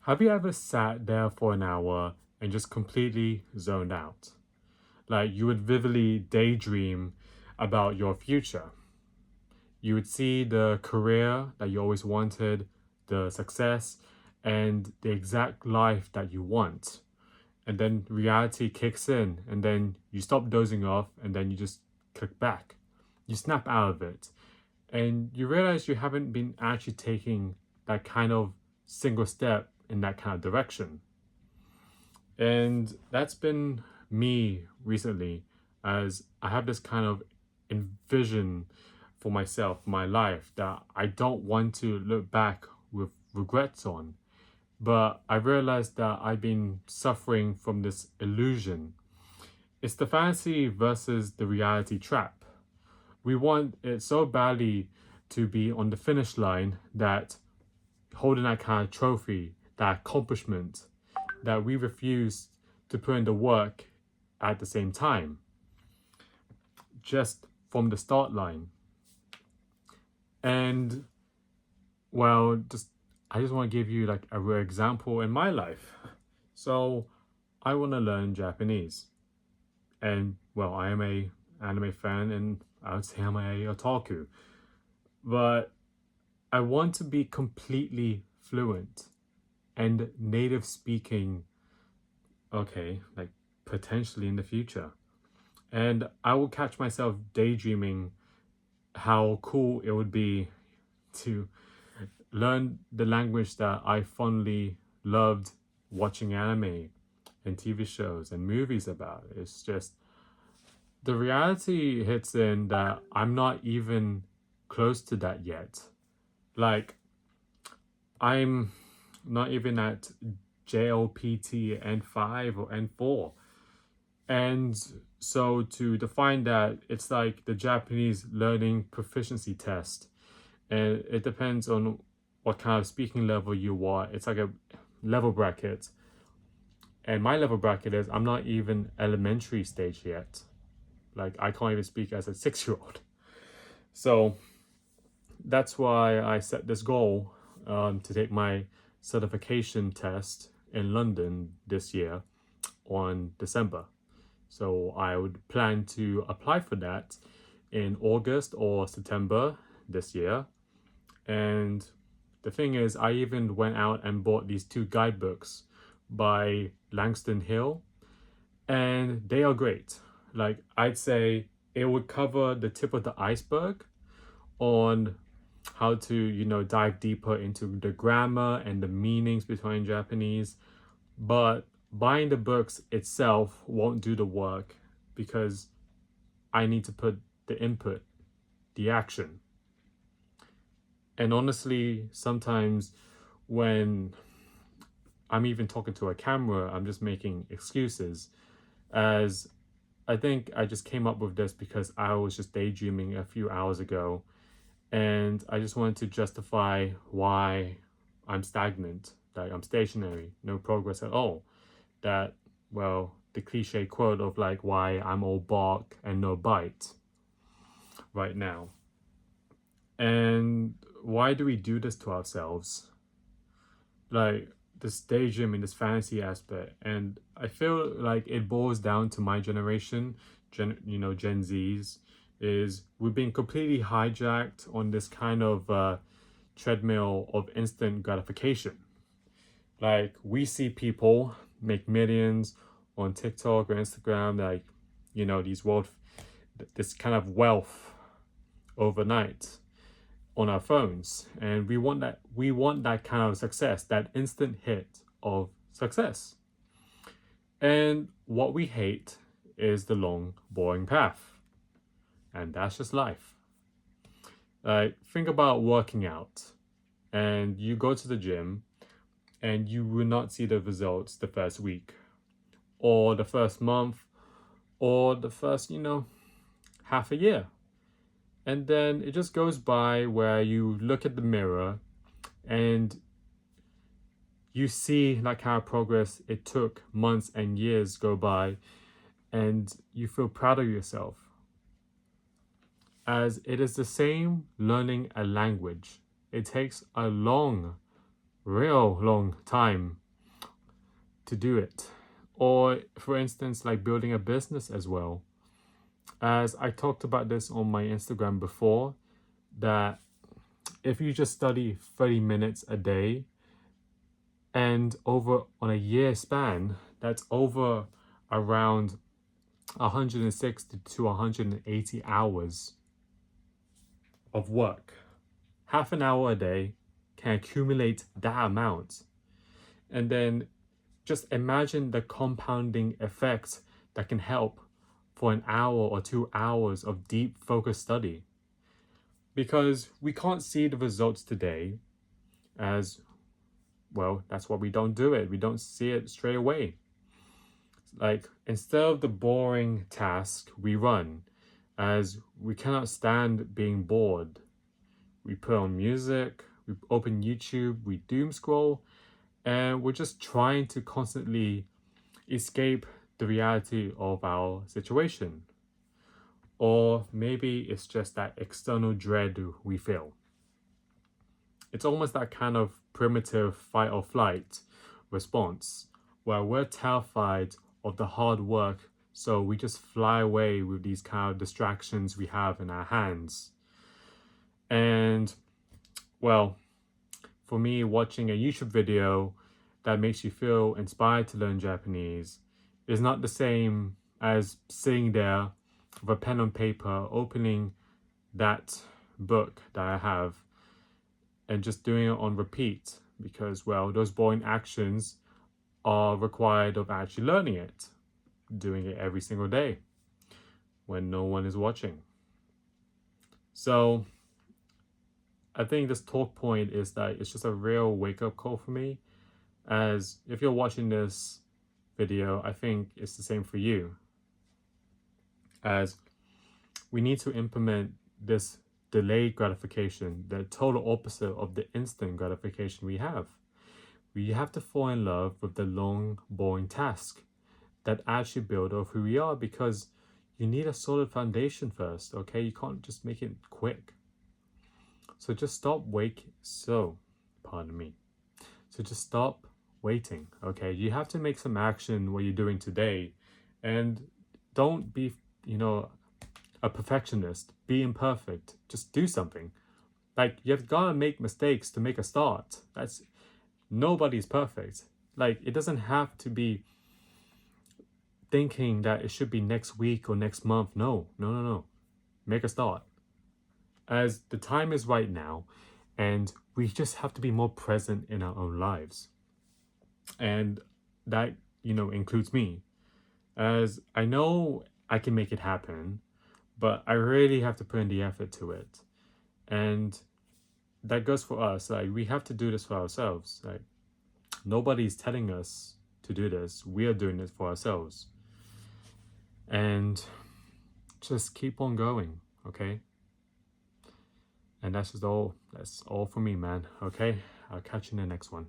Have you ever sat there for an hour and just completely zoned out? Like you would vividly daydream about your future. You would see the career that you always wanted, the success, and the exact life that you want. And then reality kicks in, and then you stop dozing off, and then you just click back. You snap out of it, and you realize you haven't been actually taking that kind of single step in that kind of direction. And that's been me recently, as I have this kind of envision for myself, my life, that I don't want to look back with regrets on. But I realized that I've been suffering from this illusion. It's the fantasy versus the reality trap. We want it so badly to be on the finish line, that holding that kind of trophy, that accomplishment, that we refuse to put in the work at the same time, just from the start line. And well, I just want to give you like a real example in my life. So I want to learn Japanese, and well, I am a anime fan, and I would say I'm a otaku, but I want to be completely fluent and native speaking. Okay, like potentially in the future. And I will catch myself daydreaming how cool it would be to learn the language that I fondly loved watching anime and TV shows and movies about. It's just the reality hits in that I'm not even close to that yet. Like, I'm not even at JLPT N5 or N4. And so to define that, it's like the Japanese learning proficiency test. And it depends on what kind of speaking level you are. It's like a level bracket. And my level bracket is I'm not even elementary stage yet. Like I can't even speak as a 6-year-old. So that's why I set this goal to take my certification test in London this year on December. So I would plan to apply for that in August or September this year. And the thing is, I even went out and bought these two guidebooks by Langston Hill, and they are great. Like, I'd say it would cover the tip of the iceberg on how to, dive deeper into the grammar and the meanings between Japanese. But buying the books itself won't do the work, because I need to put the input, the action. And honestly, sometimes when I'm even talking to a camera, I'm just making excuses, as I think I just came up with this because I was just daydreaming a few hours ago, and I just wanted to justify why I'm stagnant, that I'm stationary, no progress at all. That, well, the cliche quote of like why I'm all bark and no bite right now. And why do we do this to ourselves? Like this daydreaming, this fantasy aspect. And I feel like it boils down to my generation, Gen Zs, is we've been completely hijacked on this kind of treadmill of instant gratification. Like we see people make millions on TikTok or Instagram, like, this kind of wealth overnight on our phones, and we want that kind of success, that instant hit of success. And what we hate is the long boring path, and that's just life. Like, think about working out, and you go to the gym and you will not see the results the first week or the first month or the first half a year. And then it just goes by where you look at the mirror and you see like how progress it took months and years go by, and you feel proud of yourself. As it is the same learning a language. It takes a long real long time to do it. Or for instance, like building a business as well. As I talked about this on my Instagram before, that if you just study 30 minutes a day and over on a year span, that's over around 160 to 180 hours of work. Half an hour a day can accumulate that amount. And then just imagine the compounding effect that can help for an hour or 2 hours of deep focused study. Because we can't see the results today, as well, that's why we don't do it. We don't see it straight away. Like, instead of the boring task, we run, as we cannot stand being bored. We put on music, we open YouTube, we doom scroll, and we're just trying to constantly escape the reality of our situation. Or maybe it's just that external dread we feel. It's almost that kind of primitive fight or flight response where we're terrified of the hard work, so we just fly away with these kind of distractions we have in our hands. And well, for me, watching a YouTube video that makes you feel inspired to learn Japanese is not the same as sitting there with a pen and paper, opening that book that I have and just doing it on repeat, because, well, those boring actions are required of actually learning it, doing it every single day when no one is watching. So I think this talk point is that it's just a real wake-up call for me, as if you're watching this video, I think it's the same for you, as we need to implement this delayed gratification, the total opposite of the instant gratification we have. We have to fall in love with the long, boring task that actually build of who we are, because you need a solid foundation first, okay? You can't just make it quick. So just stop pardon me. So just stop waiting, okay? You have to make some action what you're doing today, and don't be, a perfectionist. Be imperfect. Just do something. Like, you've got to make mistakes to make a start. Nobody's perfect. Like, it doesn't have to be thinking that it should be next week or next month. No. Make a start. As the time is right now, and we just have to be more present in our own lives. And that, includes me. As I know I can make it happen, but I really have to put in the effort to it. And that goes for us. Like, we have to do this for ourselves. Like, nobody's telling us to do this. We are doing it for ourselves. And just keep on going, okay? And that's all for me, man. Okay? I'll catch you in the next one.